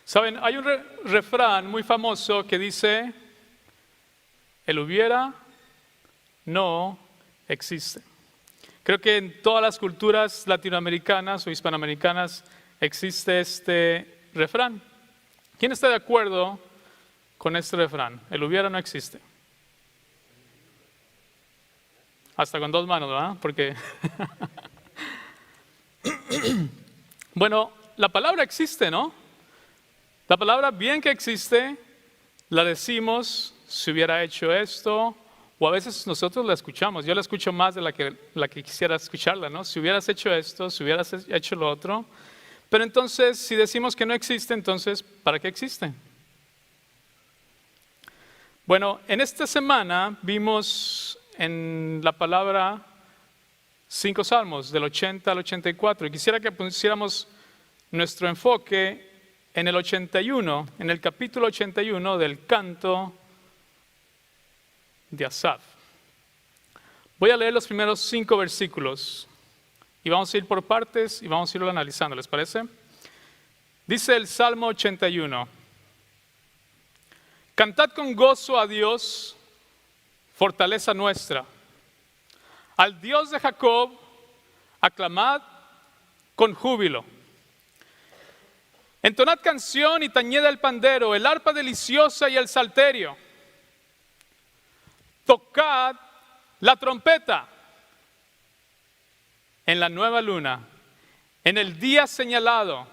Saben, hay un refrán muy famoso que dice, el hubiera no existe. Creo que en todas las culturas latinoamericanas o hispanoamericanas existe este refrán. ¿Quién está de acuerdo con este refrán? El hubiera no existe. Hasta con dos manos, ¿verdad? Porque bueno, la palabra existe, ¿no? La palabra bien que existe, la decimos, si hubiera hecho esto, o a veces nosotros la escuchamos. Yo la escucho más de la que quisiera escucharla, ¿no? Si hubieras hecho esto, si hubieras hecho lo otro. Pero entonces, si decimos que no existe, entonces, ¿para qué existe? Bueno, en esta semana vimos en la palabra 5 salmos, del 80 al 84. Y quisiera que pusiéramos nuestro enfoque en el 81, en el capítulo 81 del canto de Asaf. Voy a leer los primeros 5 versículos y vamos a ir por partes y vamos a irlo analizando, ¿les parece? Dice el Salmo 81. Cantad con gozo a Dios, fortaleza nuestra. Al Dios de Jacob, aclamad con júbilo. Entonad canción y tañed el pandero, el arpa deliciosa y el salterio. Tocad la trompeta en la nueva luna, en el día señalado,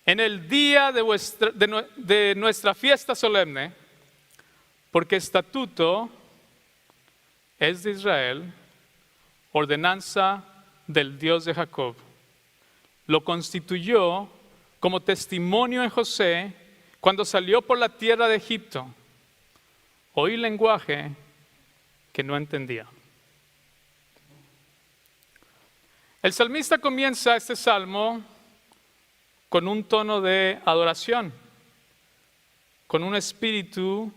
en el día de nuestra fiesta solemne, porque estatuto es de Israel, ordenanza del Dios de Jacob. Lo constituyó como testimonio en José cuando salió por la tierra de Egipto. Oí lenguaje que no entendía. El salmista comienza este salmo con un tono de adoración, con un espíritu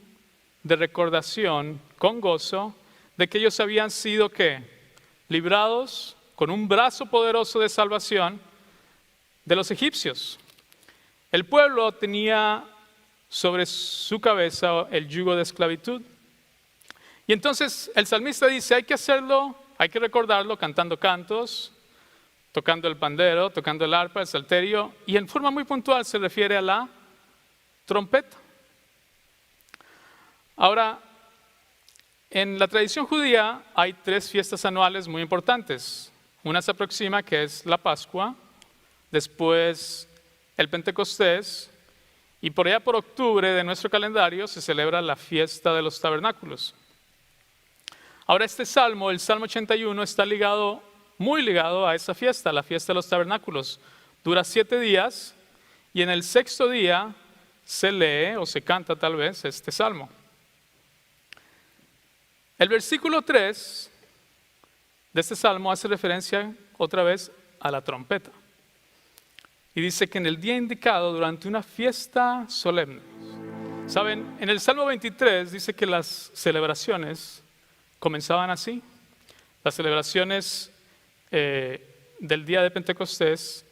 de recordación, con gozo, de que ellos habían sido ¿qué? Librados con un brazo poderoso de salvación de los egipcios. El pueblo tenía sobre su cabeza el yugo de esclavitud. Y entonces el salmista dice, hay que hacerlo, hay que recordarlo cantando cantos, tocando el pandero, tocando el arpa, el salterio, y en forma muy puntual se refiere a la trompeta. Ahora, en la tradición judía hay 3 fiestas anuales muy importantes. Una se aproxima, que es la Pascua, después el Pentecostés, y por allá por octubre de nuestro calendario se celebra la fiesta de los tabernáculos. Ahora este salmo, el Salmo 81, está muy ligado a esa fiesta, la fiesta de los tabernáculos. Dura 7 días y en el 6º día se lee o se canta tal vez este salmo. El versículo 3 de este salmo hace referencia otra vez a la trompeta. Y dice que en el día indicado, durante una fiesta solemne. Saben, en el Salmo 23 dice que las celebraciones comenzaban así. Las celebraciones del día de Pentecostés,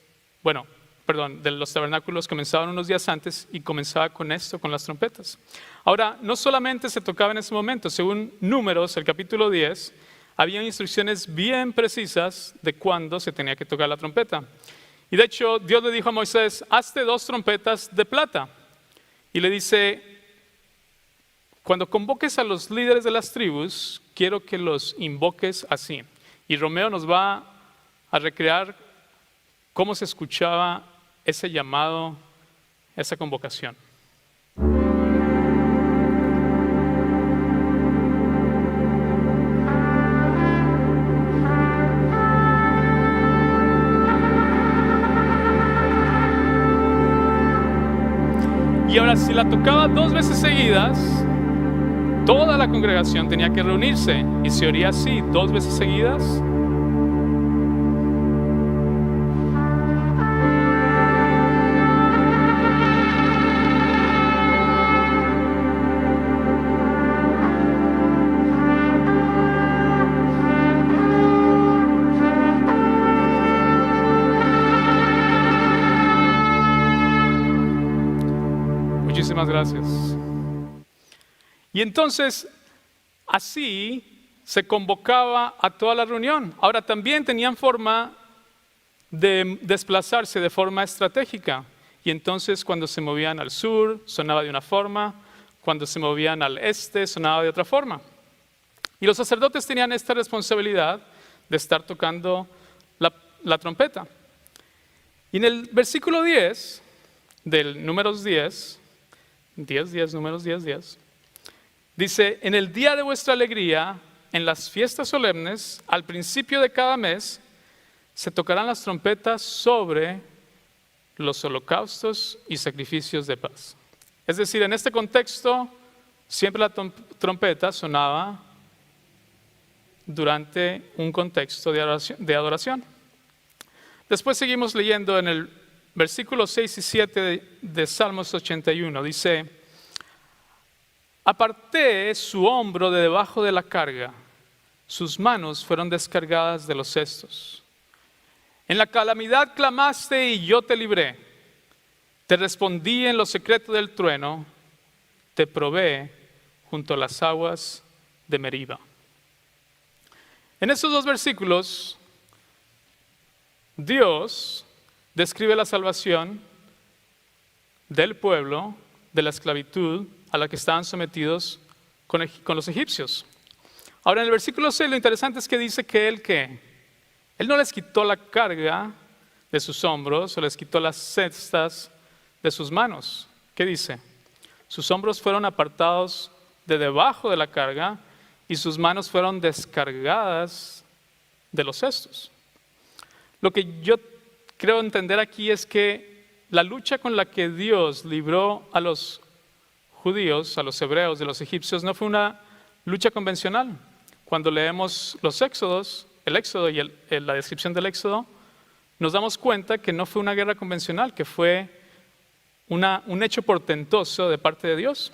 de los tabernáculos comenzaban unos días antes y comenzaba con esto, con las trompetas. Ahora, no solamente se tocaba en ese momento, según Números, el capítulo 10, había instrucciones bien precisas de cuándo se tenía que tocar la trompeta. Y de hecho, Dios le dijo a Moisés, hazte 2 trompetas de plata. Y le dice, cuando convoques a los líderes de las tribus, quiero que los invoques así. Y Romeo nos va a recrear cómo se escuchaba ese llamado, esa convocación. Y ahora, si la tocaba 2 veces seguidas, toda la congregación tenía que reunirse. Y se oía así, 2 veces seguidas. Muchísimas gracias. Y entonces, así se convocaba a toda la reunión. Ahora, también tenían forma de desplazarse de forma estratégica. Y entonces, cuando se movían al sur, sonaba de una forma. Cuando se movían al este, sonaba de otra forma. Y los sacerdotes tenían esta responsabilidad de estar tocando la trompeta. Y en el versículo 10, del Números 10, Números 10, dice, en el día de vuestra alegría, en las fiestas solemnes, al principio de cada mes, se tocarán las trompetas sobre los holocaustos y sacrificios de paz. Es decir, en este contexto, siempre la trompeta sonaba durante un contexto de adoración. Después seguimos leyendo en el versículos 6 y 7 de Salmos 81. Dice, aparté su hombro de debajo de la carga, sus manos fueron descargadas de los cestos. En la calamidad clamaste y yo te libré. Te respondí en lo secreto del trueno, te probé junto a las aguas de Meriba. En estos dos versículos, Dios describe la salvación del pueblo de la esclavitud a la que estaban sometidos con los egipcios. Ahora, en el versículo 6, lo interesante es que dice que Él no les quitó la carga de sus hombros o les quitó las cestas de sus manos. ¿Qué dice? Sus hombros fueron apartados de debajo de la carga y sus manos fueron descargadas de los cestos. Lo que yo creo entender aquí es que la lucha con la que Dios libró a los judíos, a los hebreos de los egipcios, no fue una lucha convencional. Cuando leemos los éxodos, el éxodo y la descripción del éxodo, nos damos cuenta que no fue una guerra convencional, que fue un hecho portentoso de parte de Dios.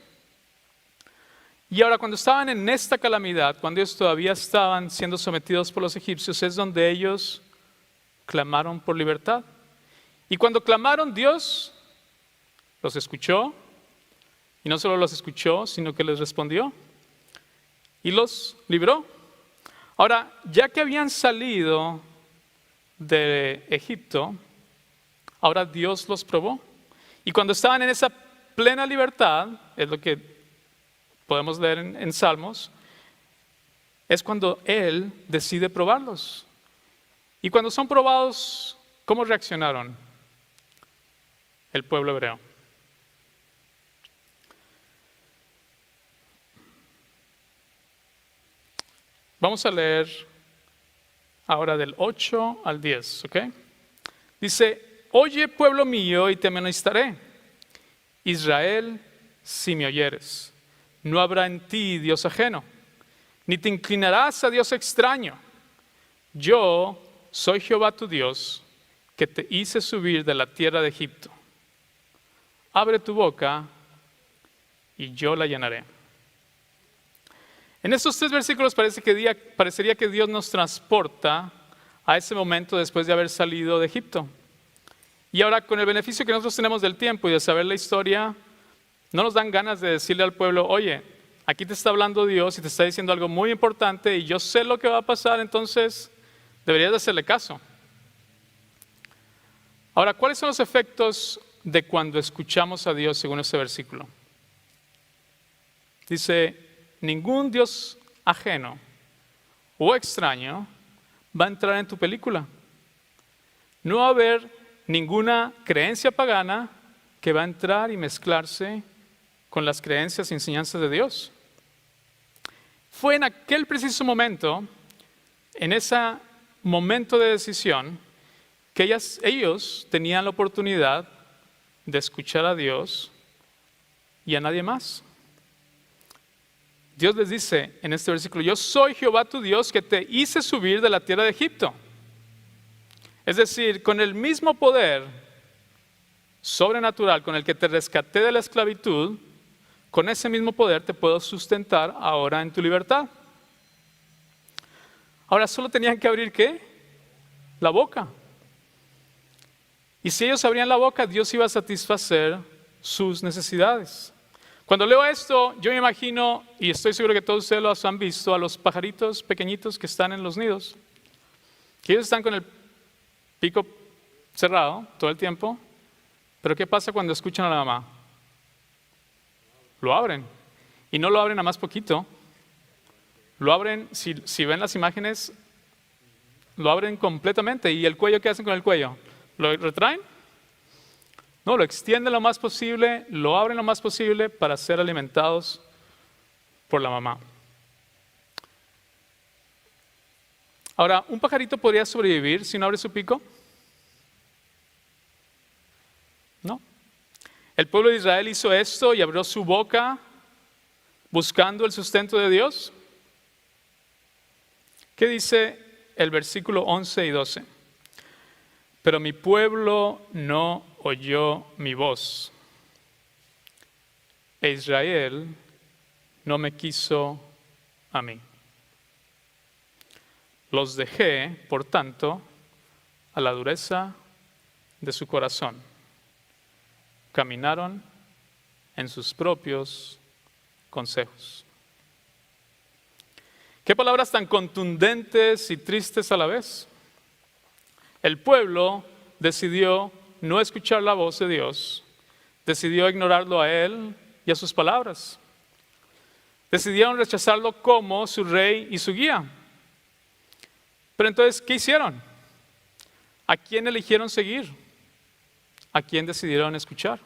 Y ahora, cuando estaban en esta calamidad, cuando ellos todavía estaban siendo sometidos por los egipcios, es donde ellos clamaron por libertad. Y cuando clamaron, Dios los escuchó, y no solo los escuchó, sino que les respondió y los libró. Ahora, ya que habían salido de Egipto, ahora Dios los probó. Y cuando estaban en esa plena libertad, es lo que podemos leer en Salmos, es cuando Él decide probarlos. Y cuando son probados, ¿cómo reaccionaron el pueblo hebreo? Vamos a leer ahora del 8 al 10, ¿ok? Dice, oye pueblo mío y te amonestaré, Israel, si me oyeres. No habrá en ti Dios ajeno, ni te inclinarás a Dios extraño. Yo soy Jehová tu Dios, que te hice subir de la tierra de Egipto. Abre tu boca y yo la llenaré. En estos 3 versículos parecería que Dios nos transporta a ese momento después de haber salido de Egipto. Y ahora, con el beneficio que nosotros tenemos del tiempo y de saber la historia, no nos dan ganas de decirle al pueblo, oye, aquí te está hablando Dios y te está diciendo algo muy importante y yo sé lo que va a pasar, entonces deberías de hacerle caso. Ahora, ¿cuáles son los efectos de cuando escuchamos a Dios según este versículo? Dice, ningún Dios ajeno o extraño va a entrar en tu película. No va a haber ninguna creencia pagana que va a entrar y mezclarse con las creencias y enseñanzas de Dios. Fue en aquel preciso momento, en ese momento de decisión, que ellos tenían la oportunidad de escuchar a Dios y a nadie más. Dios les dice en este versículo, yo soy Jehová tu Dios que te hice subir de la tierra de Egipto. Es decir, con el mismo poder sobrenatural con el que te rescaté de la esclavitud, con ese mismo poder te puedo sustentar ahora en tu libertad. Ahora solo tenían que abrir ¿qué? La boca. Y si ellos abrían la boca, Dios iba a satisfacer sus necesidades. Cuando leo esto, yo me imagino, y estoy seguro que todos ustedes los han visto, a los pajaritos pequeñitos que están en los nidos, que ellos están con el pico cerrado todo el tiempo, pero ¿qué pasa cuando escuchan a la mamá? Lo abren, y no lo abren a más poquito, lo abren, si ven las imágenes, lo abren completamente. ¿Y el cuello qué hacen con el cuello? ¿Lo retraen? No, lo extienden lo más posible, lo abren lo más posible para ser alimentados por la mamá. Ahora, ¿un pajarito podría sobrevivir si no abre su pico? No. El pueblo de Israel hizo esto y abrió su boca buscando el sustento de Dios. ¿Qué dice el versículo 11 y 12? Pero mi pueblo no oyó mi voz, e Israel no me quiso a mí. Los dejé, por tanto, a la dureza de su corazón. Caminaron en sus propios consejos. Qué palabras tan contundentes y tristes a la vez. El pueblo decidió no escuchar la voz de Dios, decidió ignorarlo a Él y a sus palabras. Decidieron rechazarlo como su rey y su guía. Pero entonces, ¿qué hicieron? ¿A quién eligieron seguir? ¿A quién decidieron escuchar?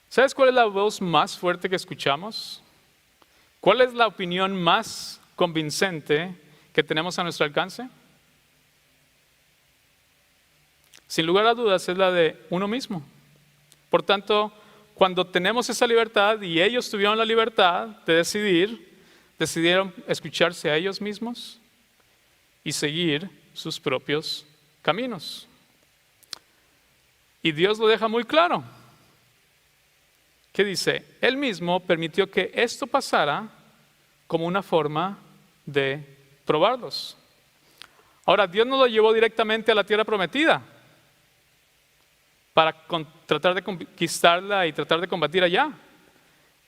¿Sabes cuál es la voz más fuerte que escuchamos? ¿Cuál es la opinión más convincente que tenemos a nuestro alcance? Sin lugar a dudas es la de uno mismo. Por tanto, cuando tenemos esa libertad y ellos tuvieron la libertad de decidir, decidieron escucharse a ellos mismos y seguir sus propios caminos. Y Dios lo deja muy claro. ¿Qué dice? Él mismo permitió que esto pasara como una forma de probarlos. Ahora, Dios no lo llevó directamente a la tierra prometida para tratar de conquistarla y tratar de combatir allá.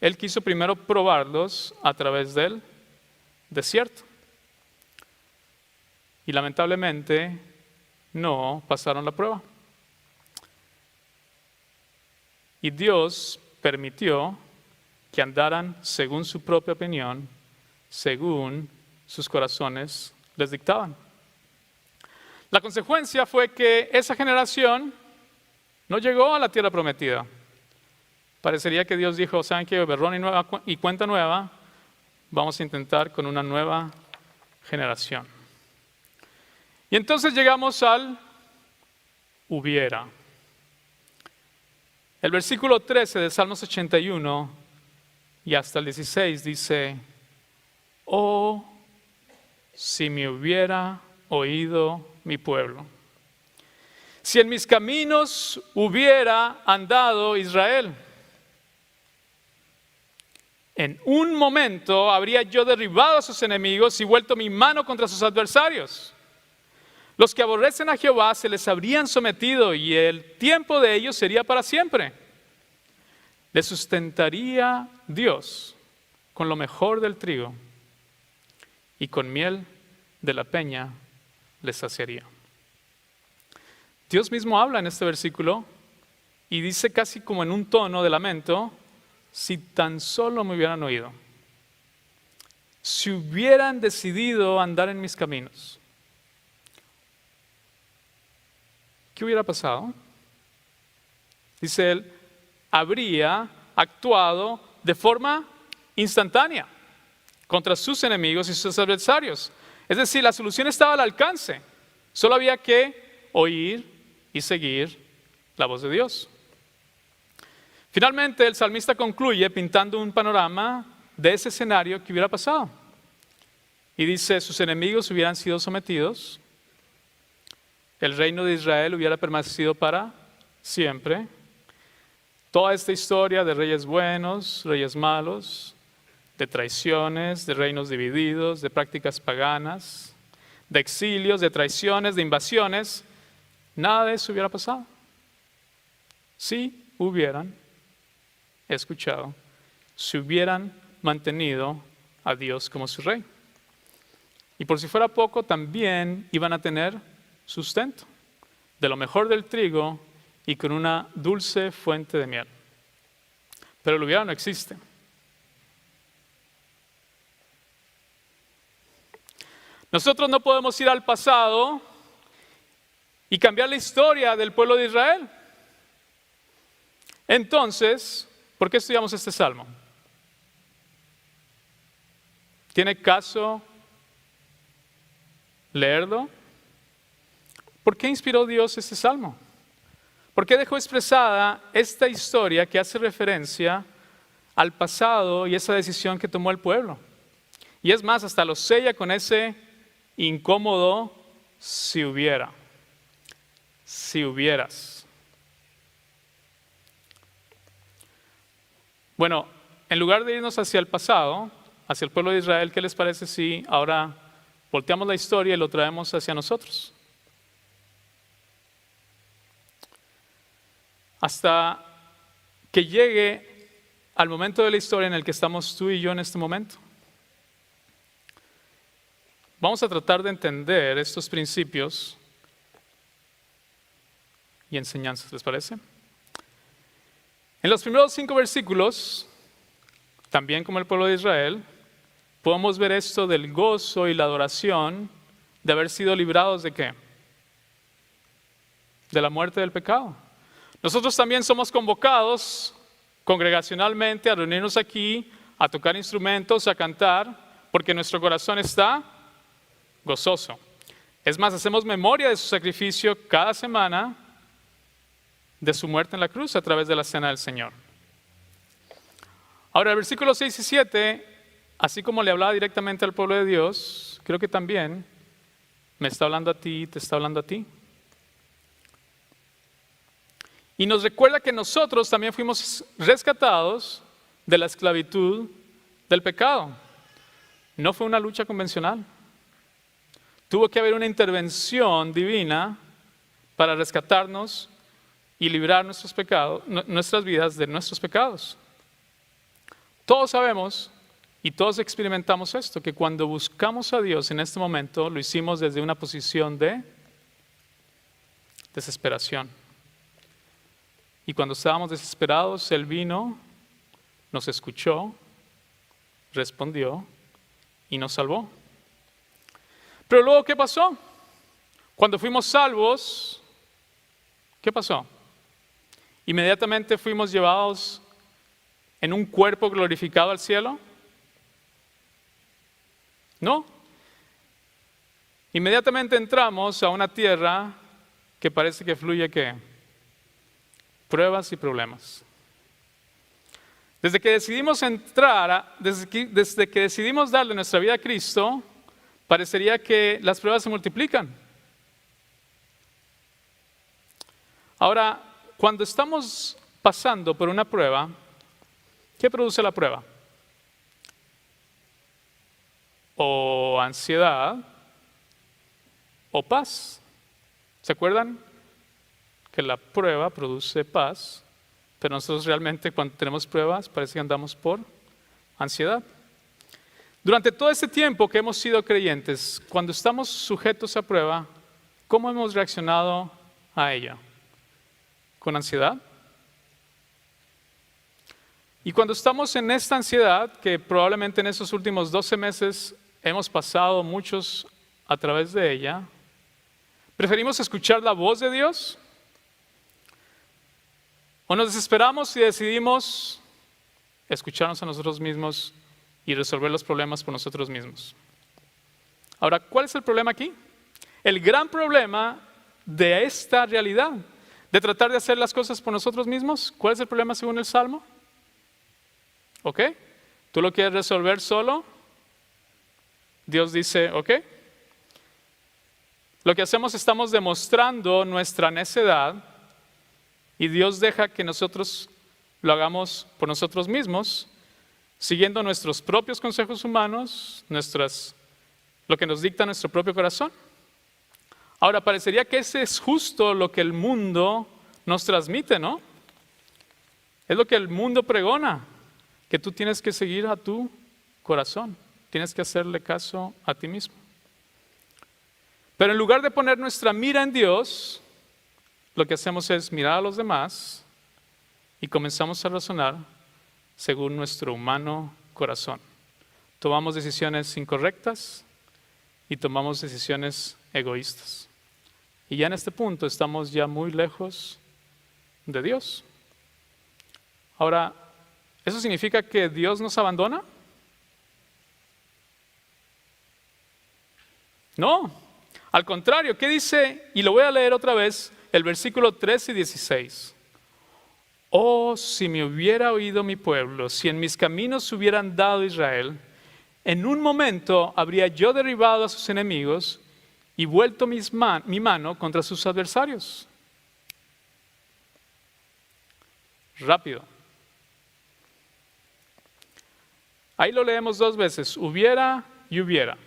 Él quiso primero probarlos a través del desierto. Y lamentablemente no pasaron la prueba. Y Dios permitió que andaran según su propia opinión, según sus corazones les dictaban. La consecuencia fue que esa generación no llegó a la tierra prometida. Parecería que Dios dijo, ¿saben qué? Borrón y cuenta nueva, vamos a intentar con una nueva generación. Y entonces llegamos al hubiera. El versículo 13 de Salmos 81 y hasta el 16 dice, oh, si me hubiera oído mi pueblo, si en mis caminos hubiera andado Israel, en un momento habría yo derribado a sus enemigos y vuelto mi mano contra sus adversarios. Los que aborrecen a Jehová se les habrían sometido y el tiempo de ellos sería para siempre. Les sustentaría Dios con lo mejor del trigo y con miel de la peña les saciaría. Dios mismo habla en este versículo y dice casi como en un tono de lamento, si tan solo me hubieran oído, si hubieran decidido andar en mis caminos, ¿qué hubiera pasado? Dice él, habría actuado de forma instantánea contra sus enemigos y sus adversarios. Es decir, la solución estaba al alcance. Solo había que oír y seguir la voz de Dios. Finalmente, el salmista concluye pintando un panorama de ese escenario que hubiera pasado. Y dice, sus enemigos hubieran sido sometidos, el reino de Israel hubiera permanecido para siempre. Toda esta historia de reyes buenos, reyes malos, de traiciones, de reinos divididos, de prácticas paganas, de exilios, de traiciones, de invasiones, nada de eso hubiera pasado. Si hubieran escuchado, si hubieran mantenido a Dios como su rey. Y por si fuera poco, también iban a tener sustento de lo mejor del trigo y con una dulce fuente de miel. Pero el hubiera no existe. Nosotros no podemos ir al pasado y cambiar la historia del pueblo de Israel. Entonces, ¿por qué estudiamos este salmo? ¿Tiene caso leerlo? ¿Por qué inspiró Dios este salmo? ¿Por qué dejó expresada esta historia que hace referencia al pasado y esa decisión que tomó el pueblo? Y es más, hasta lo sella con ese incómodo si hubiera, si hubieras. Bueno, en lugar de irnos hacia el pasado, hacia el pueblo de Israel, ¿qué les parece si ahora volteamos la historia y lo traemos hacia nosotros? Hasta que llegue al momento de la historia en el que estamos tú y yo en este momento. Vamos a tratar de entender estos principios y enseñanzas, ¿les parece? En los primeros 5 versículos, también como el pueblo de Israel, podemos ver esto del gozo y la adoración de haber sido librados ¿de qué? De la muerte del pecado. Nosotros también somos convocados congregacionalmente a reunirnos aquí, a tocar instrumentos, a cantar, porque nuestro corazón está gozoso. Es más, hacemos memoria de su sacrificio cada semana, de su muerte en la cruz a través de la cena del Señor. Ahora, el versículo 6 y 7, así como le hablaba directamente al pueblo de Dios, creo que también me está hablando a ti, te está hablando a ti. Y nos recuerda que nosotros también fuimos rescatados de la esclavitud del pecado. No fue una lucha convencional. Tuvo que haber una intervención divina para rescatarnos y librar nuestros pecados, nuestras vidas de nuestros pecados. Todos sabemos y todos experimentamos esto, que cuando buscamos a Dios en este momento, lo hicimos desde una posición de desesperación. Y cuando estábamos desesperados, Él vino, nos escuchó, respondió y nos salvó. Pero luego, ¿qué pasó? Cuando fuimos salvos, ¿qué pasó? Inmediatamente fuimos llevados en un cuerpo glorificado al cielo. No. Inmediatamente entramos a una tierra que parece que fluye ¿qué? Pruebas y problemas. Desde que decidimos entrar, desde que decidimos darle nuestra vida a Cristo, parecería que las pruebas se multiplican. Ahora, cuando estamos pasando por una prueba, ¿qué produce la prueba? O ansiedad o paz. ¿Se acuerdan? Que la prueba produce paz, pero nosotros realmente cuando tenemos pruebas parece que andamos por ansiedad. Durante todo este tiempo que hemos sido creyentes, cuando estamos sujetos a prueba, ¿cómo hemos reaccionado a ella? ¿Con ansiedad? Y cuando estamos en esta ansiedad, que probablemente en estos últimos 12 meses hemos pasado muchos a través de ella, ¿preferimos escuchar la voz de Dios? ¿O nos desesperamos y decidimos escucharnos a nosotros mismos y resolver los problemas por nosotros mismos? Ahora, ¿cuál es el problema aquí? El gran problema de esta realidad, de tratar de hacer las cosas por nosotros mismos, ¿cuál es el problema según el Salmo? ¿Ok? ¿Tú lo quieres resolver solo? Dios dice, ¿ok? Lo que hacemos, estamos demostrando nuestra necedad y Dios deja que nosotros lo hagamos por nosotros mismos, siguiendo nuestros propios consejos humanos, lo que nos dicta nuestro propio corazón. Ahora, parecería que ese es justo lo que el mundo nos transmite, ¿no? Es lo que el mundo pregona, que tú tienes que seguir a tu corazón, tienes que hacerle caso a ti mismo. Pero en lugar de poner nuestra mira en Dios, lo que hacemos es mirar a los demás y comenzamos a razonar según nuestro humano corazón. Tomamos decisiones incorrectas y tomamos decisiones egoístas. Y ya en este punto estamos ya muy lejos de Dios. Ahora, ¿eso significa que Dios nos abandona? No, al contrario, ¿qué dice? Y lo voy a leer otra vez, el versículo 13 y 16. Oh, si me hubiera oído mi pueblo, si en mis caminos hubieran dado Israel, en un momento habría yo derribado a sus enemigos y vuelto mi mano contra sus adversarios. Rápido. Ahí lo leemos dos veces, hubiera y hubiera.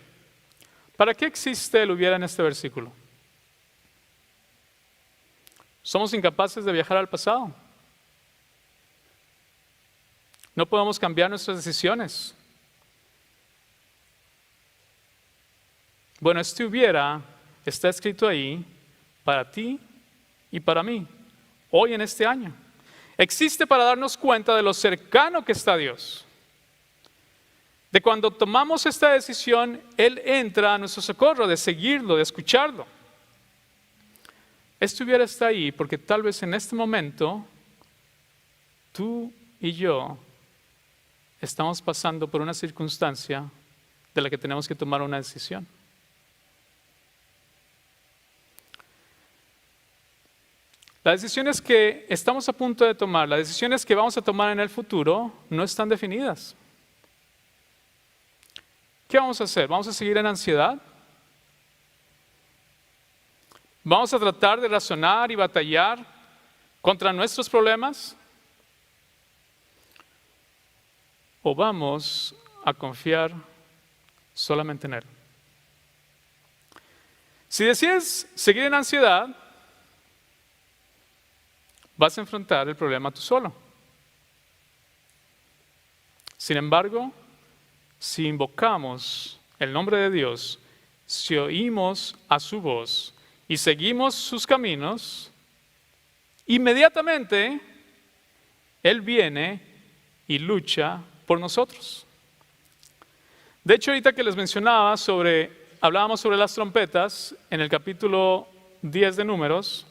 ¿Para qué existe el hubiera en este versículo? Somos incapaces de viajar al pasado. No podemos cambiar nuestras decisiones. Bueno, este hubiera está escrito ahí para ti y para mí, hoy en este año. Existe para darnos cuenta de lo cercano que está Dios. De cuando tomamos esta decisión, Él entra a nuestro socorro, de seguirlo, de escucharlo. Este hubiera está ahí porque tal vez en este momento tú y yo estamos pasando por una circunstancia de la que tenemos que tomar una decisión. Las decisiones que estamos a punto de tomar, las decisiones que vamos a tomar en el futuro, no están definidas. ¿Qué vamos a hacer? ¿Vamos a seguir en ansiedad? ¿Vamos a tratar de razonar y batallar contra nuestros problemas? ¿O vamos a confiar solamente en Él? Si decides seguir en ansiedad, vas a enfrentar el problema tú solo. Sin embargo, si invocamos el nombre de Dios, si oímos a su voz y seguimos sus caminos, inmediatamente Él viene y lucha por nosotros. De hecho, ahorita que les mencionaba hablábamos sobre las trompetas en el capítulo 10 de Números,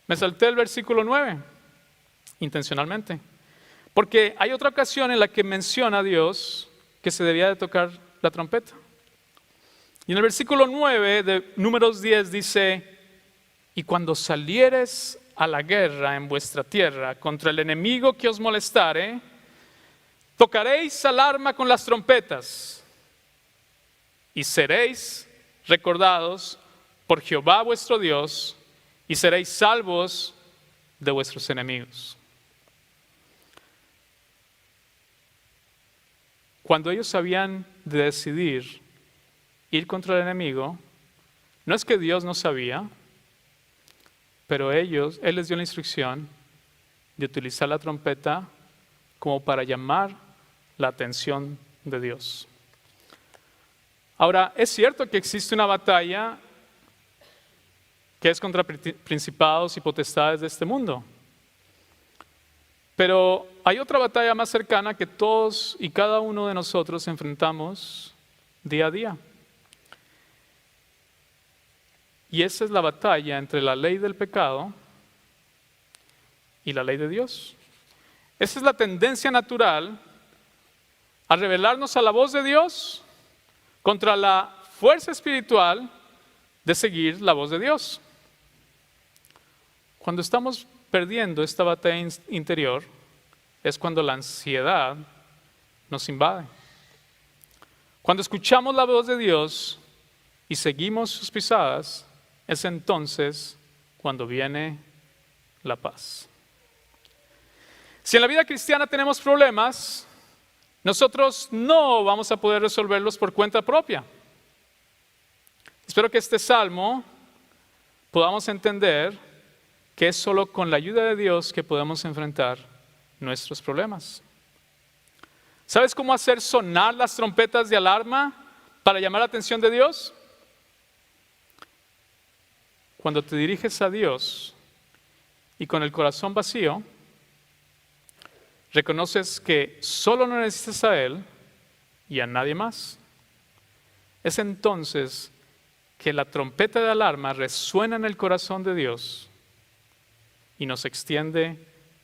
me salté el versículo 9, intencionalmente, porque hay otra ocasión en la que menciona a Dios que se debía de tocar la trompeta. Y en el versículo 9 de Números 10 dice, y cuando salieres a la guerra en vuestra tierra contra el enemigo que os molestare, tocaréis alarma con las trompetas y seréis recordados por Jehová vuestro Dios y seréis salvos de vuestros enemigos. Cuando ellos habían de decidir ir contra el enemigo, no es que Dios no sabía, pero Él les dio la instrucción de utilizar la trompeta como para llamar la atención de Dios. Ahora, es cierto que existe una batalla que es contra principados y potestades de este mundo. Pero hay otra batalla más cercana que todos y cada uno de nosotros enfrentamos día a día. Y esa es la batalla entre la ley del pecado y la ley de Dios. Esa es la tendencia natural a rebelarnos a la voz de Dios contra la fuerza espiritual de seguir la voz de Dios. Cuando estamos perdiendo esta batalla interior, es cuando la ansiedad nos invade. Cuando escuchamos la voz de Dios y seguimos sus pisadas, es entonces cuando viene la paz. Si en la vida cristiana tenemos problemas, nosotros no vamos a poder resolverlos por cuenta propia. Espero que este salmo podamos entender que es solo con la ayuda de Dios que podemos enfrentar nuestros problemas. ¿Sabes cómo hacer sonar las trompetas de alarma para llamar la atención de Dios? Cuando te diriges a Dios y con el corazón vacío, reconoces que solo no necesitas a Él y a nadie más. Es entonces que la trompeta de alarma resuena en el corazón de Dios y nos extiende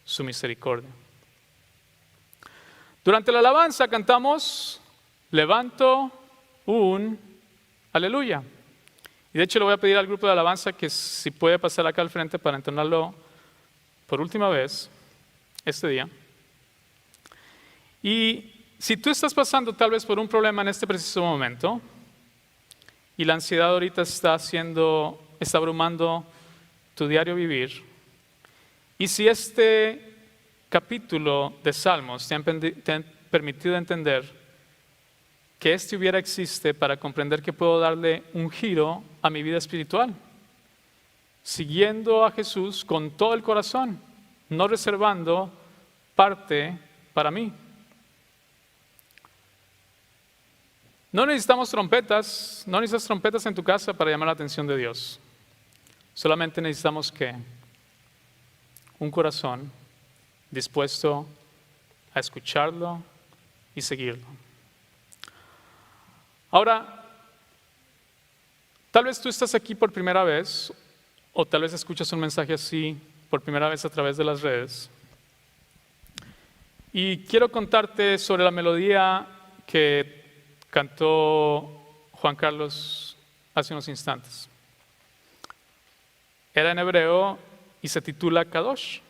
su misericordia. Durante la alabanza cantamos, levanto un aleluya. Y de hecho le voy a pedir al grupo de alabanza que si puede pasar acá al frente para entonarlo por última vez este día. Y si tú estás pasando tal vez por un problema en este preciso momento y la ansiedad ahorita está abrumando tu diario vivir, y si este capítulo de Salmos te han permitido entender que existe para comprender que puedo darle un giro a mi vida espiritual, siguiendo a Jesús con todo el corazón, no reservando parte para mí. No necesitas trompetas en tu casa para llamar la atención de Dios. Solamente necesitamos un corazón dispuesto a escucharlo y seguirlo. Ahora, tal vez tú estás aquí por primera vez, o tal vez escuchas un mensaje así por primera vez a través de las redes. Y quiero contarte sobre la melodía que cantó Juan Carlos hace unos instantes. Era en hebreo y se titula Kadosh.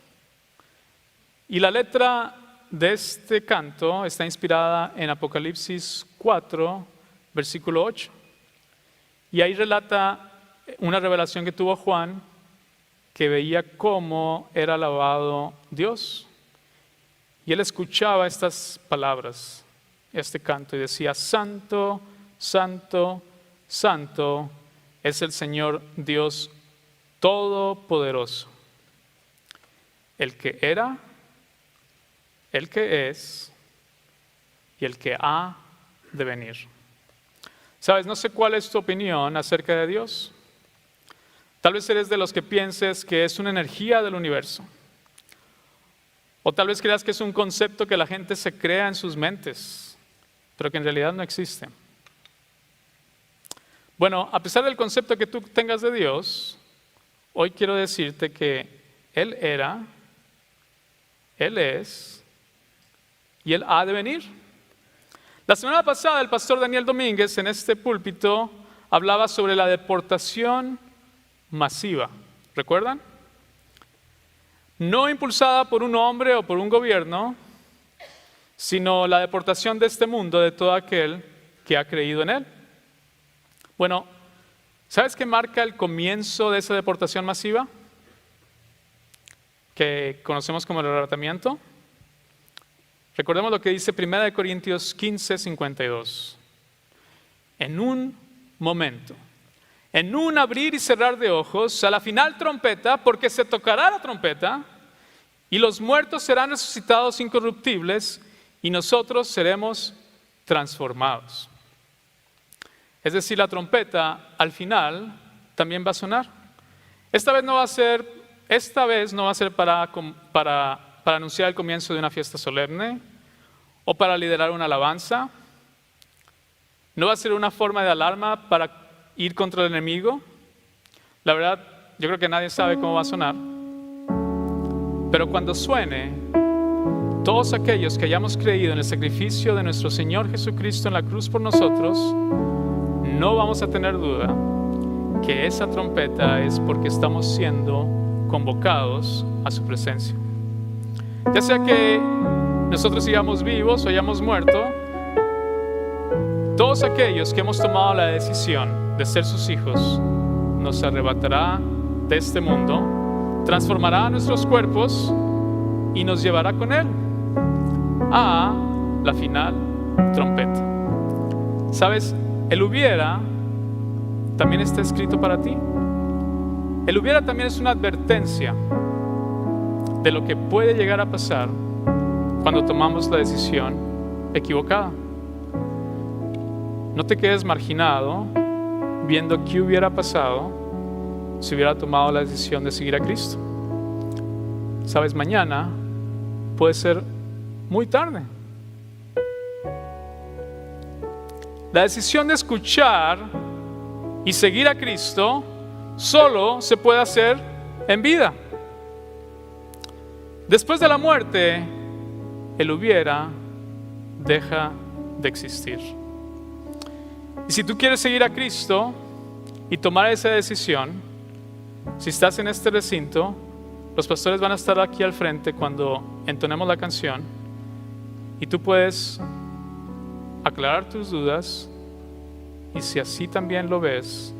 Y la letra de este canto está inspirada en Apocalipsis 4, versículo 8. Y ahí relata una revelación que tuvo Juan, que veía cómo era alabado Dios. Y él escuchaba estas palabras, este canto, y decía: Santo, Santo, Santo es el Señor Dios Todopoderoso, el que era, el que es y el que ha de venir. Sabes, no sé cuál es tu opinión acerca de Dios. Tal vez eres de los que pienses que es una energía del universo. O tal vez creas que es un concepto que la gente se crea en sus mentes, pero que en realidad no existe. Bueno, a pesar del concepto que tú tengas de Dios, hoy quiero decirte que Él era, Él es y Él ha de venir. La semana pasada el pastor Daniel Domínguez en este púlpito hablaba sobre la deportación masiva. ¿Recuerdan? No impulsada por un hombre o por un gobierno, sino la deportación de este mundo de todo aquel que ha creído en Él. Bueno, ¿sabes qué marca el comienzo de esa deportación masiva? Que conocemos como el arrebatamiento. Recordemos lo que dice 1 Corintios 15, 52. En un momento, en un abrir y cerrar de ojos, a la final trompeta, porque se tocará la trompeta, y los muertos serán resucitados incorruptibles, y nosotros seremos transformados. Es decir, la trompeta al final también va a sonar. Esta vez no va a ser para anunciar el comienzo de una fiesta solemne o para liderar una alabanza. No va a ser una forma de alarma para ir contra el enemigo. La verdad, yo creo que nadie sabe cómo va a sonar. Pero cuando suene, todos aquellos que hayamos creído en el sacrificio de nuestro Señor Jesucristo en la cruz por nosotros, no vamos a tener duda que esa trompeta es porque estamos siendo convocados a su presencia. Ya sea que nosotros sigamos vivos o hayamos muerto, todos aquellos que hemos tomado la decisión de ser sus hijos, nos arrebatará de este mundo, transformará nuestros cuerpos y nos llevará con Él a la final trompeta. ¿Sabes? El hubiera también está escrito para ti. El hubiera también es una advertencia de lo que puede llegar a pasar cuando tomamos la decisión equivocada. No te quedes marginado viendo qué hubiera pasado si hubiera tomado la decisión de seguir a Cristo. Sabes, mañana puede ser muy tarde. La decisión de escuchar y seguir a Cristo solo se puede hacer en vida. Después de la muerte, el hubiera deja de existir. Y si tú quieres seguir a Cristo y tomar esa decisión, si estás en este recinto, los pastores van a estar aquí al frente cuando entonemos la canción y tú puedes aclarar tus dudas y, si así también lo ves,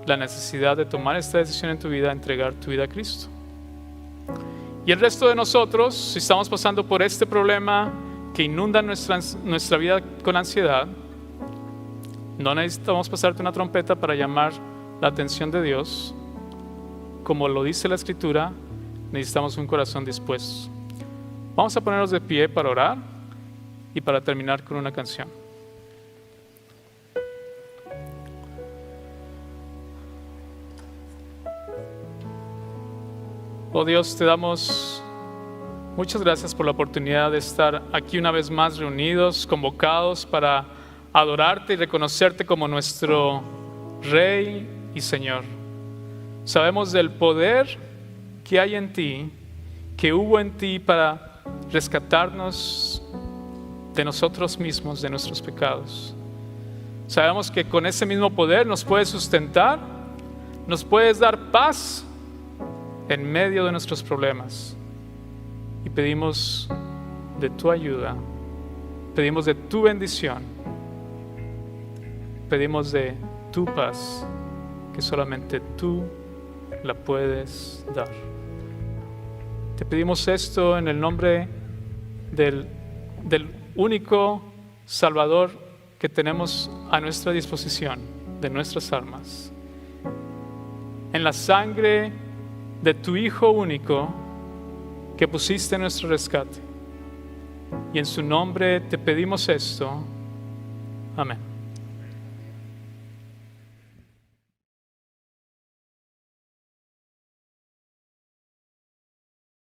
la necesidad de tomar esta decisión en tu vida, entregar tu vida a Cristo. Y el resto de nosotros, si estamos pasando por este problema que inunda nuestra vida con ansiedad, no necesitamos pasarte una trompeta para llamar la atención de Dios. Como lo dice la Escritura, necesitamos un corazón dispuesto. Vamos a ponernos de pie para orar y para terminar con una canción. Oh Dios, te damos muchas gracias por la oportunidad de estar aquí una vez más reunidos, convocados para adorarte y reconocerte como nuestro Rey y Señor. Sabemos del poder que hay en ti, que hubo en ti para rescatarnos de nosotros mismos, de nuestros pecados. Sabemos que con ese mismo poder nos puedes sustentar, nos puedes dar paz en medio de nuestros problemas. Y pedimos de tu ayuda, pedimos de tu bendición, pedimos de tu paz, que solamente tú la puedes dar. Te pedimos esto en el nombre del único Salvador que tenemos a nuestra disposición, de nuestras almas. En la sangre de tu Hijo único que pusiste en nuestro rescate. Y en su nombre te pedimos esto. Amén.